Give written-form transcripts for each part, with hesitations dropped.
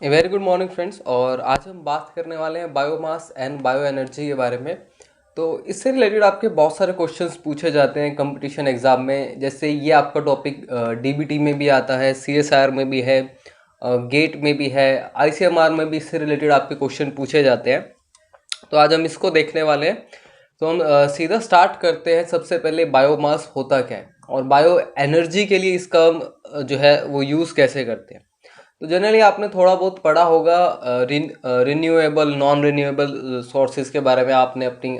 Very good morning friends. और आज हम बात करने वाले हैं बायोमास एंड बायो एनर्जी के बारे में। तो इससे रिलेटेड आपके बहुत सारे क्वेश्चंस पूछे जाते हैं कंपटीशन एग्जाम में। जैसे ये आपका टॉपिक डीबीटी में भी आता है, सीएसआर में भी है, गेट में भी है, आईसीएमआर में भी इससे रिलेटेड आपके क्वेश्चन पूछे जाते हैं। तो आज हम इसको देखने वाले हैं। तो हम सीधा स्टार्ट करते हैं। सबसे पहले बायोमास होता क्या है और बायो एनर्जी के लिए इसका हम जो है वो यूज़ कैसे करते हैं। तो जनरली आपने थोड़ा बहुत पढ़ा होगा रिन्यूएबल नॉन रिन्यूएबल सोर्सेज के बारे में। आपने अपनी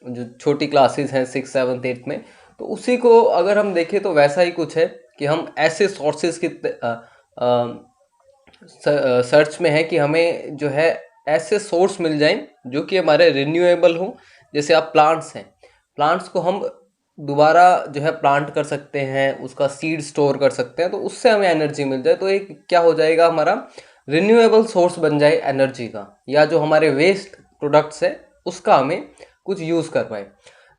जो छोटी क्लासेस हैं 6, 7, 8 में, तो उसी को अगर हम देखें तो वैसा ही कुछ है कि हम ऐसे सोर्सेज की सर्च में है कि हमें जो है ऐसे सोर्स मिल जाएं जो कि हमारे रिन्यूएबल हों। जैसे आप प्लांट्स हैं, प्लांट्स को हम दोबारा जो है प्लांट कर सकते हैं, उसका सीड स्टोर कर सकते हैं, तो उससे हमें एनर्जी मिल जाए। तो एक क्या हो जाएगा, हमारा रिन्यूएबल सोर्स बन जाए एनर्जी का, या जो हमारे वेस्ट प्रोडक्ट्स है उसका हमें कुछ यूज़ कर पाए।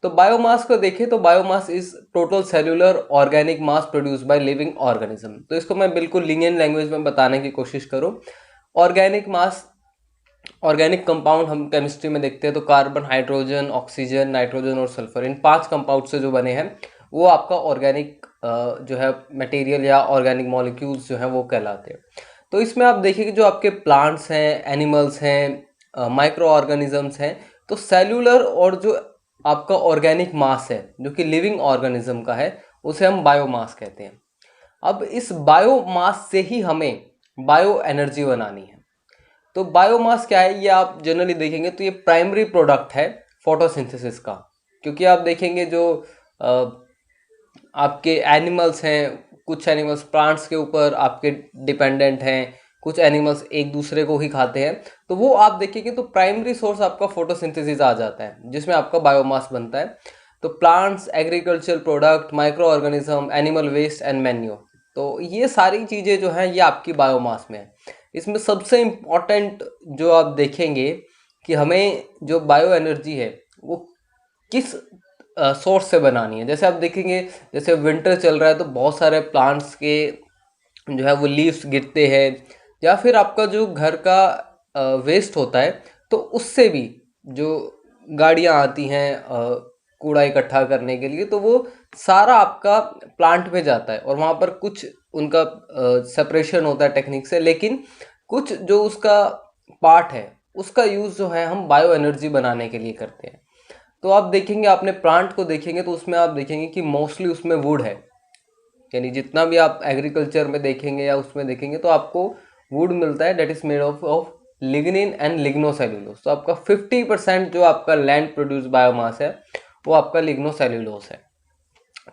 तो बायोमास को देखें तो biomass is total cellular organic mass produce by living organism. तो इसको मैं बिल्कुल लीनियर लैंग्वेज में बताने की कोशिश करूँ। ऑर्गेनिक मास, ऑर्गेनिक कंपाउंड हम केमिस्ट्री में देखते हैं तो कार्बन, हाइड्रोजन, ऑक्सीजन, नाइट्रोजन और सल्फर, इन 5 कंपाउंड से जो बने हैं वो आपका ऑर्गेनिक जो है मटेरियल या ऑर्गेनिक मॉलिक्यूल्स जो है वो कहलाते हैं। तो इसमें आप देखिए कि जो आपके प्लांट्स हैं, एनिमल्स हैं, माइक्रो ऑर्गेनिजम्स हैं, तो सेल्यूलर और जो आपका ऑर्गेनिक मास है जो कि लिविंग ऑर्गेनिज्म का है उसे हम बायोमास कहते हैं। अब इस बायोमास से ही हमें बायो एनर्जी बनानी है। तो बायोमास क्या है, ये आप जनरली देखेंगे तो ये प्राइमरी प्रोडक्ट है फोटोसिंथेसिस का। क्योंकि आप देखेंगे जो आपके एनिमल्स हैं, कुछ एनिमल्स प्लांट्स के ऊपर आपके डिपेंडेंट हैं, कुछ एनिमल्स एक दूसरे को ही खाते हैं, तो वो आप देखेंगे तो प्राइमरी सोर्स आपका फोटोसिंथेसिस आ जाता है जिसमें आपका बायोमास बनता है। तो plants, agriculture product, microorganism, animal waste and manure, तो ये सारी चीज़ें जो हैं ये आपकी बायोमास में है। इसमें सबसे इम्पॉर्टेंट जो आप देखेंगे कि हमें जो बायो एनर्जी है वो किस सोर्स से बनानी है। जैसे आप देखेंगे, जैसे विंटर चल रहा है तो बहुत सारे प्लांट्स के जो है वो लीव्स गिरते हैं, या फिर आपका जो घर का वेस्ट होता है तो उससे भी जो गाड़ियाँ आती हैं कूड़ा इकट्ठा करने के लिए, तो वो सारा आपका प्लांट में जाता है और वहाँ पर कुछ उनका सेपरेशन होता है टेक्निक से, लेकिन कुछ जो उसका पार्ट है उसका यूज़ जो है हम बायो एनर्जी बनाने के लिए करते हैं। तो आप देखेंगे, आपने प्लांट को देखेंगे तो उसमें आप देखेंगे कि मोस्टली उसमें वुड है। यानी जितना भी आप एग्रीकल्चर में देखेंगे या उसमें देखेंगे तो आपको वुड मिलता है, that is made of lignin and lignocellulose. तो आपका 50% जो आपका लैंड प्रोड्यूस बायोमास है वो आपका लिग्नोसेल्यूलोस है।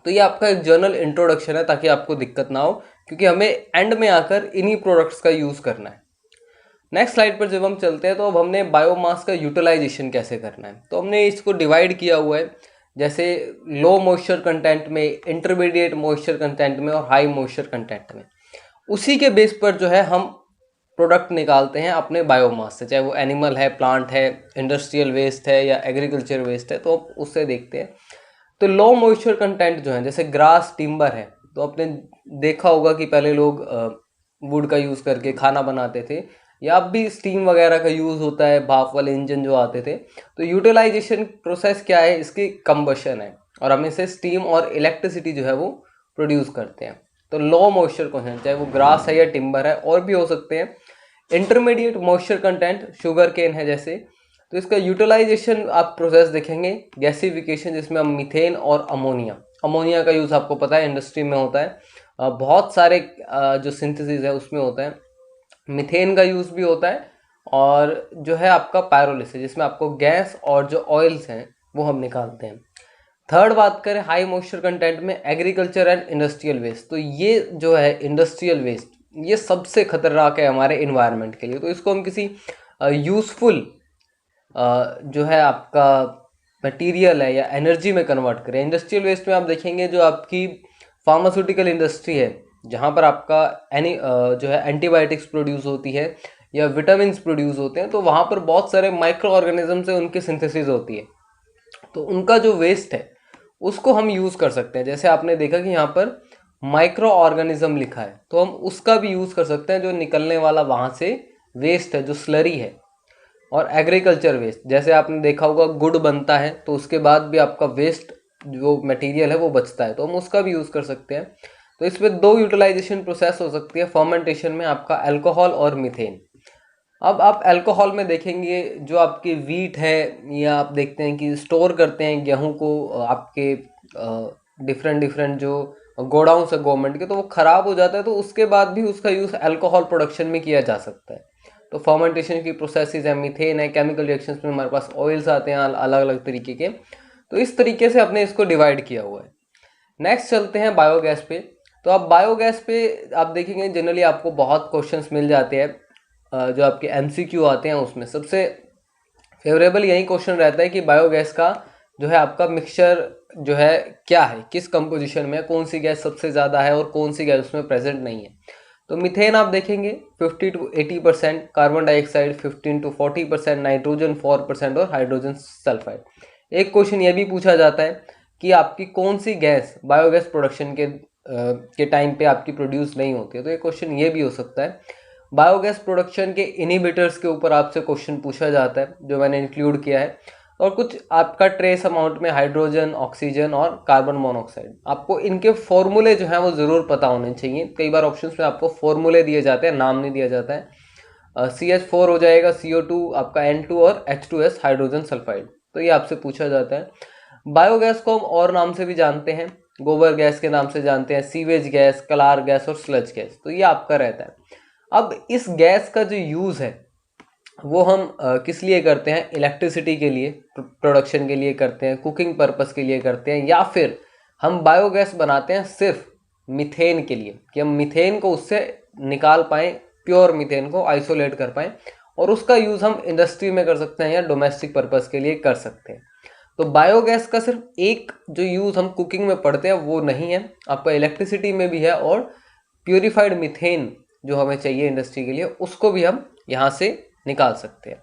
तो ये आपका एक जनरल इंट्रोडक्शन है ताकि आपको दिक्कत ना हो, क्योंकि हमें एंड में आकर इन्हीं प्रोडक्ट्स का यूज़ करना है। नेक्स्ट स्लाइड पर जब हम चलते हैं तो अब हमने बायोमास का यूटिलाइजेशन कैसे करना है। तो हमने इसको डिवाइड किया हुआ है, जैसे लो मॉइस्चर कंटेंट में, इंटरमीडिएट मॉइस्चर कंटेंट में और हाई मॉइस्चर कंटेंट में। उसी के बेस पर जो है हम प्रोडक्ट निकालते हैं अपने बायोमास से, चाहे वो एनिमल है, प्लांट है, इंडस्ट्रियल वेस्ट है या एग्रीकल्चर वेस्ट है, तो उससे देखते हैं। तो लो मॉइस्चर कंटेंट जो है, जैसे ग्रास, टिम्बर है, तो आपने देखा होगा कि पहले लोग वुड का यूज़ करके खाना बनाते थे, या अब भी स्टीम वगैरह का यूज़ होता है, भाप वाले इंजन जो आते थे। तो यूटिलाइजेशन प्रोसेस क्या है, इसकी कंबशन है और हम इसे स्टीम और इलेक्ट्रिसिटी जो है वो प्रोड्यूस करते हैं। तो लो मॉइस्चर कंटेंट, चाहे वो ग्रास है या टिम्बर है, और भी हो सकते हैं। Intermediate moisture content sugarcane है जैसे, तो इसका यूटिलाइजेशन आप प्रोसेस देखेंगे, गैसिफिकेशन, जिसमें हम मीथेन और अमोनिया, अमोनिया का यूज़ आपको पता है इंडस्ट्री में होता है, बहुत सारे जो सिंथेसिस है उसमें होता है। मीथेन का यूज़ भी होता है, और जो है आपका पायरोलिसिस, जिसमें आपको गैस और जो ऑयल्स हैं वो हम निकालते हैं। थर्ड बात करें हाई मॉइस्चर कंटेंट में, एग्रीकल्चर एंड इंडस्ट्रियल वेस्ट। तो ये जो है इंडस्ट्रियल वेस्ट, ये सबसे खतरनाक है हमारे इन्वायरमेंट के लिए। तो इसको हम किसी यूज़फुल जो है आपका मटेरियल है या एनर्जी में कन्वर्ट करें। इंडस्ट्रियल वेस्ट में आप देखेंगे जो आपकी फार्मास्यूटिकल इंडस्ट्री है, जहाँ पर आपका जो है एंटीबायोटिक्स प्रोड्यूस होती है या विटामिन्स प्रोड्यूस होते हैं, तो वहाँ पर बहुत सारे माइक्रो ऑर्गेनिज्म से उनकी सिंथेसिस होती है। तो उनका जो वेस्ट है उसको हम यूज़ कर सकते हैं। जैसे आपने देखा कि यहाँ पर माइक्रो ऑर्गेनिज्म लिखा है, तो हम उसका भी यूज़ कर सकते हैं, जो निकलने वाला वहाँ से वेस्ट है जो स्लरी है, और एग्रीकल्चर वेस्ट, जैसे आपने देखा होगा गुड़ बनता है तो उसके बाद भी आपका वेस्ट जो मटेरियल है वो बचता है, तो हम उसका भी यूज़ कर सकते हैं। तो इसमें दो यूटिलाइजेशन प्रोसेस हो सकती है फर्मेंटेशन में, आपका अल्कोहल और मीथेन। अब आप अल्कोहल में देखेंगे जो आपकी वीट है, या आप देखते हैं कि स्टोर करते हैं गेहूं को आपके डिफरेंट डिफरेंट जो गोडाउन्स है गवर्नमेंट के, तो वो ख़राब हो जाता है, तो उसके बाद भी उसका यूज़ अल्कोहल प्रोडक्शन में किया जा सकता है। तो फर्मेंटेशन की प्रोसेसेस है, मीथेन है, केमिकल रिएक्शंस में हमारे पास ऑयल्स आते हैं अलग अलग तरीके के। तो इस तरीके से आपने इसको डिवाइड किया हुआ है। नेक्स्ट चलते हैं बायोगैस पे। तो आप बायोगैस पे आप देखेंगे जनरली आपको बहुत क्वेश्चंस मिल जाते हैं, जो आपके एमसीक्यू आते हैं उसमें सबसे फेवरेबल यही क्वेश्चन रहता है कि बायोगैस का जो है आपका मिक्सचर जो है क्या है, किस कंपोजिशन में, कौन सी गैस सबसे ज़्यादा है और कौन सी गैस उसमें प्रेजेंट नहीं है। तो मीथेन आप देखेंगे 50 to 80%, carbon dioxide 15 to 40%, nitrogen 4% और हाइड्रोजन सल्फाइड। एक क्वेश्चन ये भी पूछा जाता है कि आपकी कौन सी गैस बायोगैस प्रोडक्शन के टाइम पे आपकी प्रोड्यूस नहीं होती है, तो ये क्वेश्चन ये भी हो सकता है। बायोगैस प्रोडक्शन के इनिबिटर्स के ऊपर आपसे क्वेश्चन पूछा जाता है, जो मैंने इंक्लूड किया है, और कुछ आपका ट्रेस अमाउंट में हाइड्रोजन, ऑक्सीजन और कार्बन मोनोऑक्साइड। आपको इनके फॉर्मूले जो हैं वो ज़रूर पता होने चाहिए। कई बार ऑप्शंस में आपको फॉर्मूले दिए जाते हैं, नाम नहीं दिया जाता है। CH4 हो जाएगा, CO2 आपका N2 और H2S हाइड्रोजन सल्फाइड, तो ये आपसे पूछा जाता है। बायोगैस को हम और नाम से भी जानते हैं, गोबर गैस के नाम से जानते हैं, सीवेज गैस, कलार गैस और स्लज गैस, तो ये आपका रहता है। अब इस गैस का जो यूज़ है वो हम किस लिए करते हैं, इलेक्ट्रिसिटी के लिए प्रोडक्शन के लिए करते हैं, कुकिंग पर्पस के लिए करते हैं, या फिर हम बायोगैस बनाते हैं सिर्फ मीथेन के लिए, कि हम मीथेन को उससे निकाल पाएँ, प्योर मीथेन को आइसोलेट कर पाएँ, और उसका यूज़ हम इंडस्ट्री में कर सकते हैं या डोमेस्टिक पर्पस के लिए कर सकते हैं। तो बायोगैस का सिर्फ एक जो यूज़ हम कुकिंग में पढ़ते हैं वो नहीं है, आपका इलेक्ट्रिसिटी में भी है, और प्योरीफाइड मीथेन जो हमें चाहिए इंडस्ट्री के लिए उसको भी हम यहाँ से निकाल सकते हैं।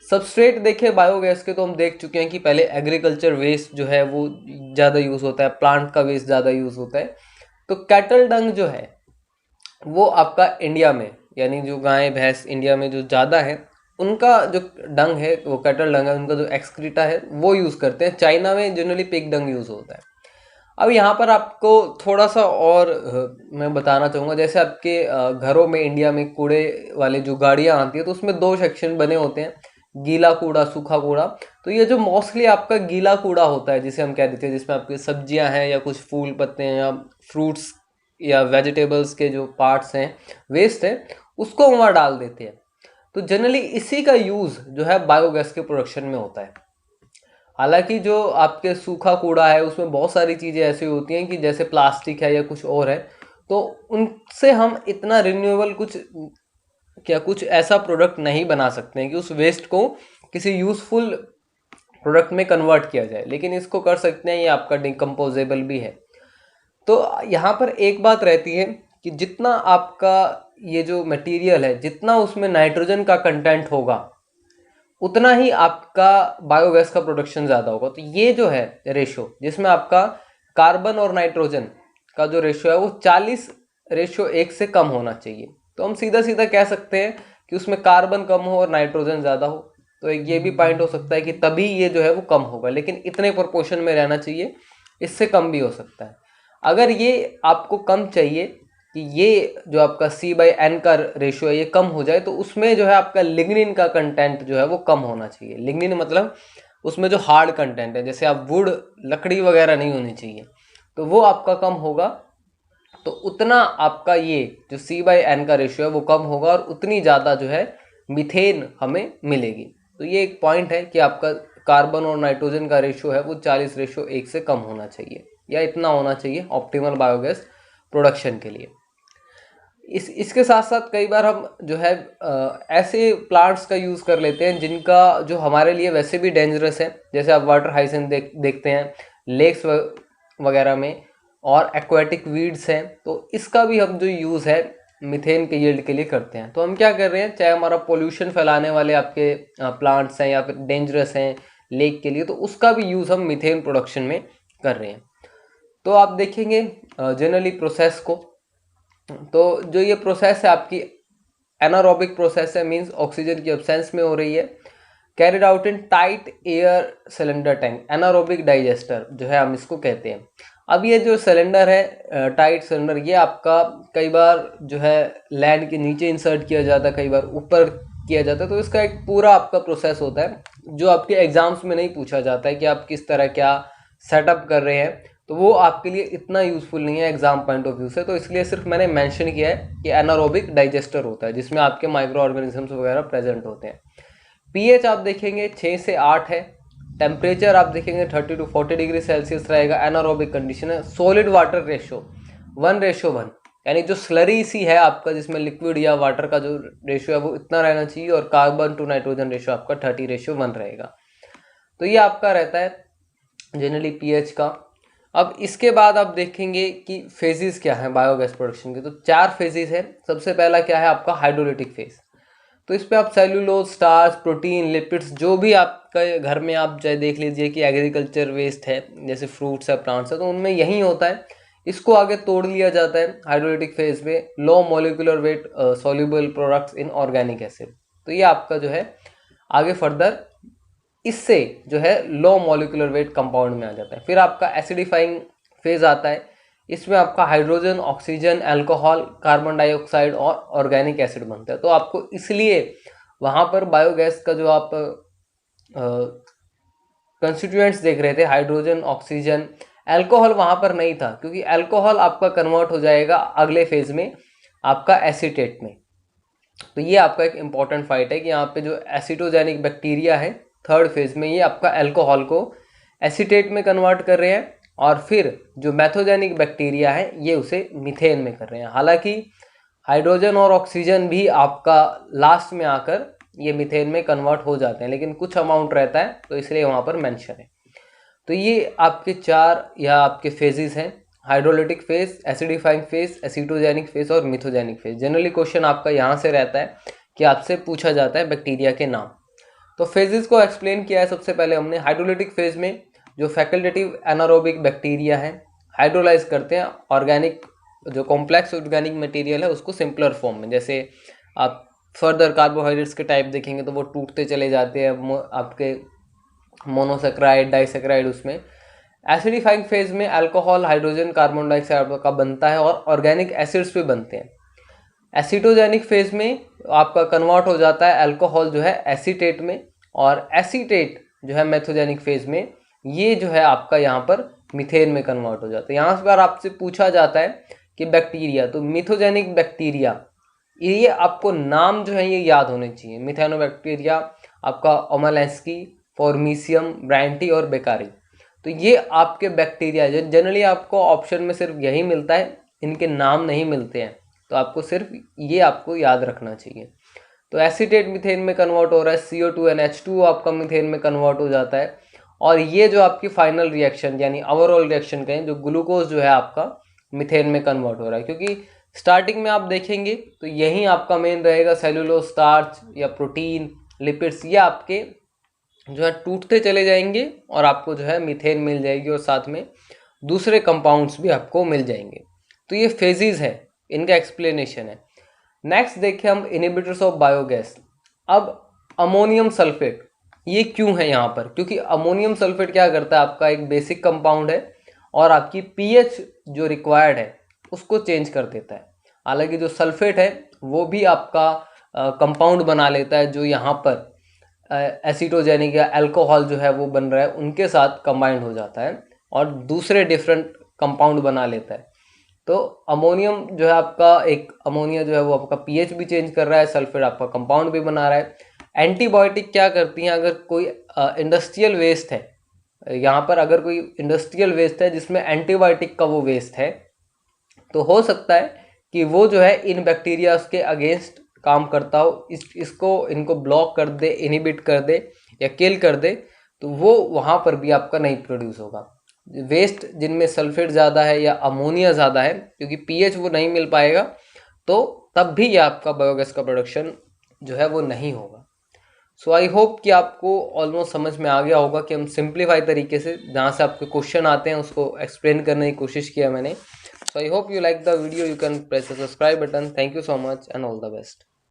सबस्ट्रेट देखें बायोगैस के, तो हम देख चुके हैं कि पहले एग्रीकल्चर वेस्ट जो है वो ज़्यादा यूज़ होता है, प्लांट का वेस्ट ज़्यादा यूज़ होता है। तो कैटल डंग जो है वो आपका इंडिया में, यानी जो गाय भैंस इंडिया में जो ज़्यादा है उनका जो डंग है वो कैटल डंग है, उनका जो एक्सक्रीटा है वो यूज़ करते हैं। चाइना में जनरली पिग डंग यूज़ होता है। अब यहाँ पर आपको थोड़ा सा और मैं बताना चाहूँगा, जैसे आपके घरों में इंडिया में कूड़े वाले जो गाड़ियाँ आती है तो उसमें दो सेक्शन बने होते हैं, गीला कूड़ा, सूखा कूड़ा। तो ये जो मोस्टली आपका गीला कूड़ा होता है जिसे हम कह देते हैं, जिसमें आपकी सब्जियां हैं या कुछ फूल पत्ते हैं या फ्रूट्स या वेजिटेबल्स के जो पार्ट्स हैं, वेस्ट है, उसको हम वहाँ डाल देते हैं। तो जनरली इसी का यूज़ जो है बायोगैस के प्रोडक्शन में होता है। हालांकि जो आपके सूखा कूड़ा है उसमें बहुत सारी चीज़ें ऐसी होती हैं कि जैसे प्लास्टिक है या कुछ और है, तो उनसे हम इतना रिन्यूएबल कुछ ऐसा प्रोडक्ट नहीं बना सकते हैं कि उस वेस्ट को किसी यूज़फुल प्रोडक्ट में कन्वर्ट किया जाए, लेकिन इसको कर सकते हैं, ये आपका डिकम्पोजेबल भी है। तो यहाँ पर एक बात रहती है कि जितना आपका ये जो मटेरियल है, जितना उसमें नाइट्रोजन का कंटेंट होगा उतना ही आपका बायोगैस का प्रोडक्शन ज़्यादा होगा। तो ये जो है रेशो, जिसमें आपका कार्बन और नाइट्रोजन का जो रेशो है वो 40:1 से कम होना चाहिए। तो हम सीधा सीधा कह सकते हैं कि उसमें कार्बन कम हो और नाइट्रोजन ज़्यादा हो, तो एक ये भी पॉइंट हो सकता है कि तभी ये जो है वो कम होगा, लेकिन इतने प्रोपोर्शन में रहना चाहिए, इससे कम भी हो सकता है। अगर ये आपको कम चाहिए कि ये जो आपका C/N का रेशियो है ये कम हो जाए, तो उसमें जो है आपका लिग्निन का कंटेंट जो है वो कम होना चाहिए। लिग्निन मतलब उसमें जो हार्ड कंटेंट है, जैसे आप वुड, लकड़ी वगैरह नहीं होनी चाहिए, तो वो आपका कम होगा, तो उतना आपका ये जो C/N का रेशियो है वो कम होगा और उतनी ज़्यादा जो है मीथेन हमें मिलेगी। तो ये एक पॉइंट है कि आपका कार्बन और नाइट्रोजन का रेशियो है वो 40:1 से कम होना चाहिए, या इतना होना चाहिए ऑप्टिमल बायोगैस प्रोडक्शन के लिए। इसके साथ साथ कई बार हम जो है ऐसे प्लांट्स का यूज़ कर लेते हैं जिनका जो हमारे लिए वैसे भी डेंजरस है, जैसे आप वाटर हाइसिंथ देखते हैं लेक्स वगैरह में, और एक्वाटिक वीड्स हैं, तो इसका भी हम जो यूज़ है मीथेन के यील्ड के लिए करते हैं। तो हम क्या कर रहे हैं, चाहे हमारा पोल्यूशन फैलाने वाले आपके प्लांट्स हैं या फिर डेंजरस हैं लेक के लिए, तो उसका भी यूज़ हम मीथेन प्रोडक्शन में कर रहे हैं। तो आप देखेंगे जनरली प्रोसेस को, तो जो ये प्रोसेस है आपकी एनारोबिक प्रोसेस है, मीन्स ऑक्सीजन की एब्सेंस में हो रही है। Carried out in tight air cylinder tank, anaerobic digester जो है हम इसको कहते हैं। अब ये जो सिलेंडर है टाइट सिलेंडर, ये आपका कई बार जो है लैंड के नीचे इंसर्ट किया जाता है, कई बार ऊपर किया जाता है। तो इसका एक पूरा आपका प्रोसेस होता है जो आपके एग्जाम्स में नहीं पूछा जाता है कि आप किस तरह क्या सेटअप कर रहे हैं, तो वो आपके लिए इतना यूजफुल नहीं है एग्जाम पॉइंट ऑफ व्यू से। तो इसलिए सिर्फ मैंने मेंशन किया है कि एनारोबिक डाइजेस्टर होता है जिसमें आपके माइक्रो ऑर्गेनिजम्स वगैरह प्रेजेंट होते हैं। पीएच आप देखेंगे 6 से 8 है। टेम्परेचर आप देखेंगे 30 to 40 डिग्री सेल्सियस रहेगा। एनारोबिक कंडीशन है। सॉलिड वाटर रेशो 1:1, यानी जो स्लरी सी है आपका, जिसमें लिक्विड या वाटर का जो रेशियो है वो इतना रहना चाहिए, और कार्बन टू नाइट्रोजन रेशियो आपका 30:1 रहेगा। तो ये आपका रहता है जनरली पीएच का। अब इसके बाद आप देखेंगे कि फेजेस क्या है बायोगैस प्रोडक्शन के। तो 4 फेजेस है। सबसे पहला क्या है आपका हाइड्रोलिटिक फेज। तो इस पे आप सेल्यूलोज, स्टार्च, प्रोटीन, लिपिड्स, जो भी आपके घर में आप चाहे देख लीजिए कि एग्रीकल्चर वेस्ट है जैसे फ्रूट्स है, प्लांट्स है, तो उनमें यही होता है। इसको आगे तोड़ लिया जाता है हाइड्रोलिटिक फेज में। Low molecular weight soluble products in organic acid. तो ये आपका जो है आगे फर्दर इससे जो है लो मोलिकुलर वेट कंपाउंड में आ जाता है। फिर आपका एसिडिफाइंग फेज आता है। इसमें आपका hydrogen, oxygen, alcohol, carbon dioxide और ऑर्गेनिक एसिड बनता है। तो आपको इसलिए वहाँ पर बायोगैस का जो आप कंस्टिट्यूएंट्स देख रहे थे, हाइड्रोजन, ऑक्सीजन, अल्कोहल वहाँ पर नहीं था, क्योंकि अल्कोहल आपका कन्वर्ट हो जाएगा अगले फेज में आपका एसीटेट में। तो ये आपका एक इम्पॉर्टेंट फाइट है कि यहाँ पे जो एसिटोजेनिक बैक्टीरिया है थर्ड फेज में, ये आपका अल्कोहल को एसीटेट में कन्वर्ट कर रहे हैं, और फिर जो मैथोजेनिक बैक्टीरिया है ये उसे मीथेन में कर रहे हैं। हालांकि हाइड्रोजन और ऑक्सीजन भी आपका लास्ट में आकर ये मीथेन में कन्वर्ट हो जाते हैं, लेकिन कुछ अमाउंट रहता है, तो इसलिए वहाँ पर मेंशन है। तो ये आपके 4 या आपके फेजेस हैं, hydrolytic phase, acidifying phase, acetogenic phase और मिथोजेनिक फेज। जनरली क्वेश्चन आपका यहाँ से रहता है कि आपसे पूछा जाता है बैक्टीरिया के नाम। तो फेजेस को एक्सप्लेन किया है सबसे पहले हमने। हाइड्रोलिटिक फेज में जो फैकल्टेटिव एनारोबिक बैक्टीरिया है हाइड्रोलाइज करते हैं ऑर्गेनिक, जो कॉम्प्लेक्स ऑर्गेनिक मटेरियल है उसको सिंपलर फॉर्म में। जैसे आप फर्दर कार्बोहाइड्रेट्स के टाइप देखेंगे तो वो टूटते चले जाते हैं आपके मोनोसेक्राइड, डाइसेक्राइड उसमें। एसिडिफाइंग फेज में अल्कोहल, हाइड्रोजन, कार्बन डाइऑक्साइड का बनता है और ऑर्गेनिक एसिड्स भी बनते हैं। एसिटोजेनिक फेज में आपका कन्वर्ट हो जाता है अल्कोहल जो है एसीटेट में, और एसीटेट जो है मेथोजेनिक फेज में ये जो है आपका यहाँ पर मीथेन में कन्वर्ट हो जाता है। यहाँ पर आपसे पूछा जाता है कि बैक्टीरिया, तो मिथोजेनिक बैक्टीरिया, ये आपको नाम जो है ये याद होने चाहिए। मिथेनोबैक्टीरिया आपका ओमालेंस्की, फॉर्मीसियम, ब्रांटी और बेकारी। तो ये आपके बैक्टीरिया जो जनरली आपको ऑप्शन में सिर्फ यही मिलता है, इनके नाम नहीं मिलते हैं, तो आपको सिर्फ ये आपको याद रखना चाहिए। तो एसीटेट मीथेन में कन्वर्ट हो रहा है, CO2NH2 आपका मीथेन में कन्वर्ट हो जाता है, और ये जो आपकी फाइनल रिएक्शन यानी ओवरऑल रिएक्शन कहें, जो ग्लूकोज जो है आपका मीथेन में कन्वर्ट हो रहा है। क्योंकि स्टार्टिंग में आप देखेंगे तो यही आपका मेन रहेगा, सेलुलोज, स्टार्च या प्रोटीन, लिपिड्स, ये आपके जो है टूटते चले जाएंगे और आपको जो है मीथेन मिल जाएगी, और साथ में दूसरे कंपाउंड्स भी आपको मिल जाएंगे। तो ये फेजेस है, इनका एक्सप्लेनेशन है। नेक्स्ट देखिए हम इनहिबिटर्स ऑफ बायोगैस। अब अमोनियम सल्फेट ये क्यों है यहाँ पर, क्योंकि अमोनियम सल्फेट क्या करता है, आपका एक बेसिक कंपाउंड है और आपकी पीएच जो रिक्वायर्ड है उसको चेंज कर देता है। हालांकि जो सल्फेट है वो भी आपका कंपाउंड बना लेता है, जो यहाँ पर एसिटोजेनिक या अल्कोहल जो है वो बन रहा है उनके साथ कंबाइंड हो जाता है और दूसरे डिफरेंट कंपाउंड बना लेता है। तो अमोनियम जो है आपका, एक अमोनिया जो है वो आपका पीएच भी चेंज कर रहा है, सल्फेट आपका कंपाउंड भी बना रहा है। एंटीबायोटिक क्या करती हैं, अगर कोई इंडस्ट्रियल वेस्ट है, यहाँ पर अगर कोई इंडस्ट्रियल वेस्ट है जिसमें एंटीबायोटिक का वो वेस्ट है, तो हो सकता है कि वो जो है इन बैक्टीरियाज के अगेंस्ट काम करता हो, इनको ब्लॉक कर दे, इनहिबिट कर दे या किल कर दे, तो वो वहाँ पर भी आपका नहीं प्रोड्यूस होगा। वेस्ट जिनमें सल्फेट ज़्यादा है या अमोनिया ज़्यादा है, क्योंकि पीएच वो नहीं मिल पाएगा, तो तब भी ये आपका बायोगैस का प्रोडक्शन जो है वो नहीं होगा। सो आई होप कि आपको ऑलमोस्ट समझ में आ गया होगा कि हम सिंप्लीफाई तरीके से जहाँ से आपके क्वेश्चन आते हैं उसको एक्सप्लेन करने की कोशिश किया मैंने। So I hope you like the video. You can press the subscribe button. Thank you so much and all the best.